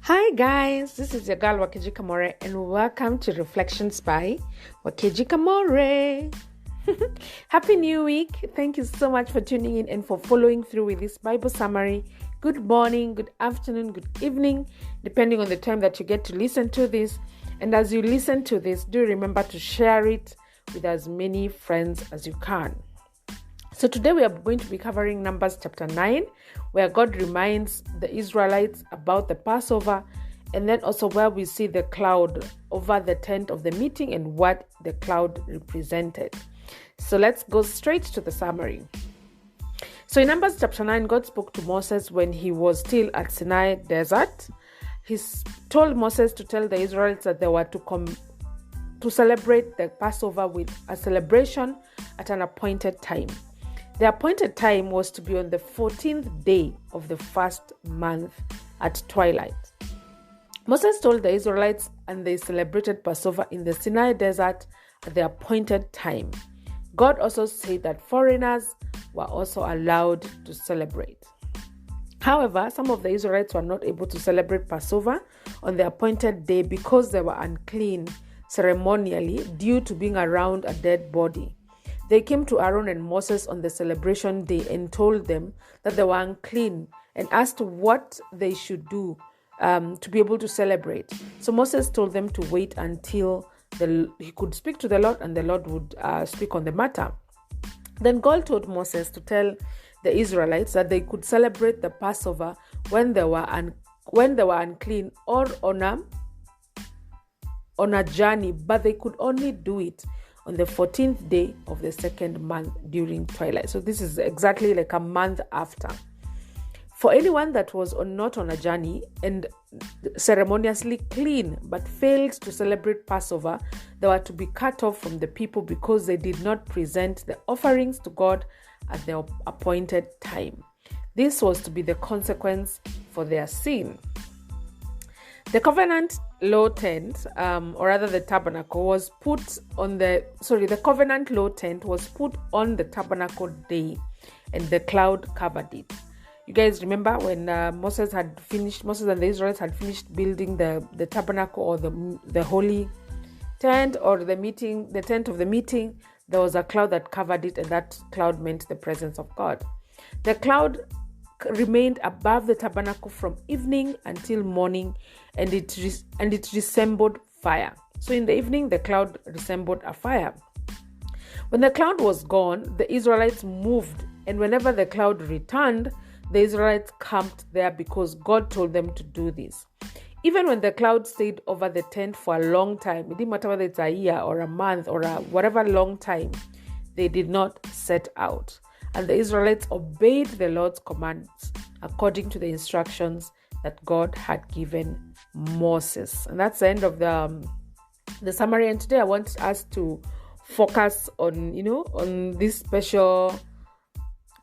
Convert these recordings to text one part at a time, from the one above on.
Hi guys, this is your girl Wakeji Kamore and welcome to Reflections by Wakeji Kamore. Happy New Week. Thank you so much for tuning in and for following through with this Bible summary. Good morning, good afternoon, good evening, depending on the time that you get to listen to this. And as you listen to this, do remember to share it with as many friends as you can. So today we are going to be covering Numbers chapter 9, where God reminds the Israelites about the Passover, and then also where we see the cloud over the tent of the meeting and what the cloud represented. So let's go straight to the summary. So in Numbers chapter 9, God spoke to Moses when he was still at Sinai desert. He told Moses to tell the Israelites that they were to come to celebrate the Passover with a celebration at an appointed time. The appointed time was to be on the 14th day of the first month at twilight. Moses told the Israelites, and they celebrated Passover in the Sinai desert at the appointed time. God also said that foreigners were also allowed to celebrate. However, some of the Israelites were not able to celebrate Passover on the appointed day because they were unclean ceremonially due to being around a dead body. They came to Aaron and Moses on the celebration day and told them that they were unclean and asked what they should do to be able to celebrate. So Moses told them to wait until he could speak to the Lord and the Lord would speak on the matter. Then God told Moses to tell the Israelites that they could celebrate the Passover when they were unclean or on a journey, but they could only do it on the 14th day of the second month during twilight. So this is exactly like a month after. For anyone that was not on a journey and ceremoniously clean but failed to celebrate Passover, they were to be cut off from the people because they did not present the offerings to God at the appointed time. This was to be the consequence for their sin. The covenant law tent, or rather the tabernacle, was put on the covenant law tent was put on the tabernacle day, and the cloud covered it. You guys remember when Moses and the Israelites had finished building the tabernacle or the holy tent or the tent of the meeting, there was a cloud that covered it, and that cloud meant the presence of God. The cloud remained above the tabernacle from evening until morning, and it resembled fire. So in the evening, the cloud resembled a fire. When the cloud was gone, the Israelites moved, and whenever the cloud returned, the Israelites camped there because God told them to do this. Even when the cloud stayed over the tent for a long time, it didn't matter whether it's a year or a month or whatever long time, they did not set out. And the Israelites obeyed the Lord's commands according to the instructions that God had given Moses. And that's the end of the summary. And today I want us to focus on this special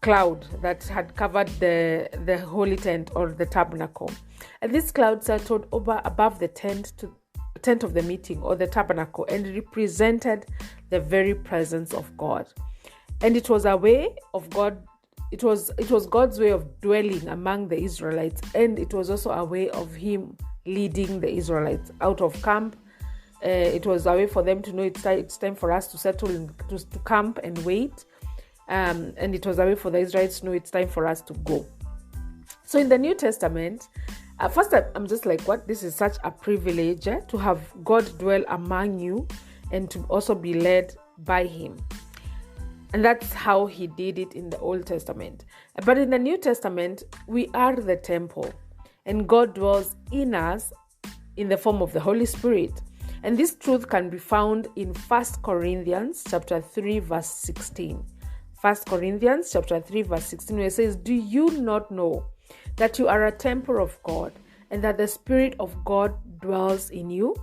cloud that had covered the holy tent or the tabernacle. And this cloud settled above the tent of the meeting or the tabernacle and represented the very presence of God. And it was a way of God. It was God's way of dwelling among the Israelites, and it was also a way of Him leading the Israelites out of camp. It was a way for them to know it's time for us to settle and to camp and wait. And it was a way for the Israelites to know it's time for us to go. So in the New Testament, first I'm just like, what? This is such a privilege to have God dwell among you and to also be led by Him. And that's how He did it in the Old Testament. But in the New Testament, we are the temple, and God dwells in us in the form of the Holy Spirit. And this truth can be found in 1 Corinthians chapter 3, verse 16. 1 Corinthians chapter 3, verse 16, where it says, "Do you not know that you are a temple of God, and that the Spirit of God dwells in you?"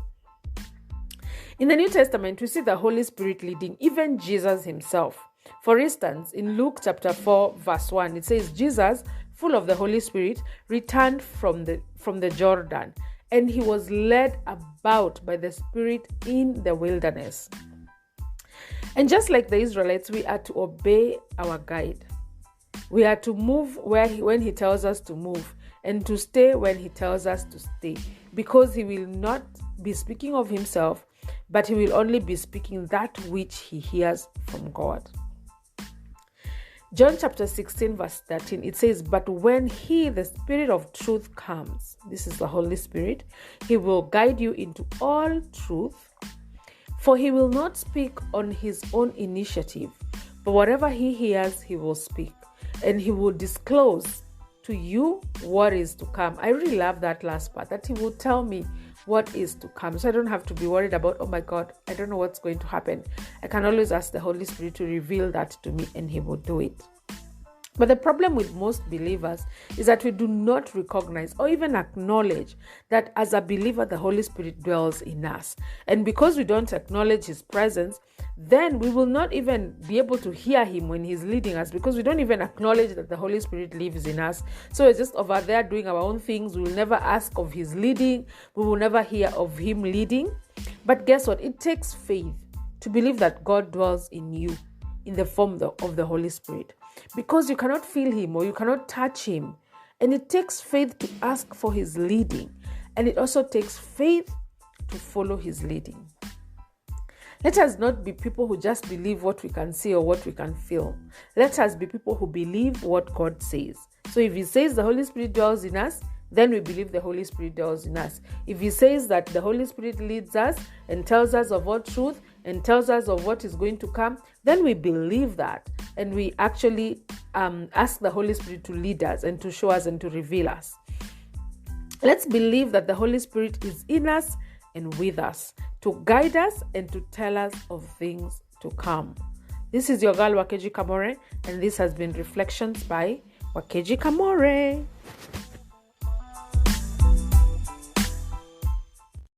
In the New Testament, we see the Holy Spirit leading even Jesus Himself. For instance, in Luke chapter 4, verse 1, it says, "Jesus, full of the Holy Spirit, returned from the Jordan, and He was led about by the Spirit in the wilderness." And just like the Israelites, we are to obey our guide. We are to move when He tells us to move. and to stay when he tells us to stay, because he will not be speaking of himself, but he will only be speaking that which he hears from God. John chapter 16 verse 13, it says, "But when he, the Spirit of truth, comes," this is the Holy Spirit, "he will guide you into all truth, for he will not speak on his own initiative, but whatever he hears, he will speak, and he will disclose to you what is to come." I really love that last part, that he will tell me what is to come. So I don't have to be worried about, oh my God, I don't know what's going to happen. I can always ask the Holy Spirit to reveal that to me, and he will do it. But the problem with most believers is that we do not recognize or even acknowledge that as a believer, the Holy Spirit dwells in us. And because we don't acknowledge his presence, then we will not even be able to hear him when he's leading us, because we don't even acknowledge that the Holy Spirit lives in us. So we're just over there doing our own things. We will never ask of his leading. We will never hear of him leading. But guess what? It takes faith to believe that God dwells in you in the form of the Holy Spirit, because you cannot feel him or you cannot touch him. And it takes faith to ask for his leading. And it also takes faith to follow his leading. Let us not be people who just believe what we can see or what we can feel. Let us be people who believe what God says. So if he says the Holy Spirit dwells in us, then we believe the Holy Spirit dwells in us. If he says that the Holy Spirit leads us and tells us of all truth and tells us of what is going to come, then we believe that. And we actually ask the Holy Spirit to lead us and to show us and to reveal us. Let's believe that the Holy Spirit is in us and with us to guide us and to tell us of things to come. This is your girl, Wakeji Kamore, and this has been Reflections by Wakeji Kamore.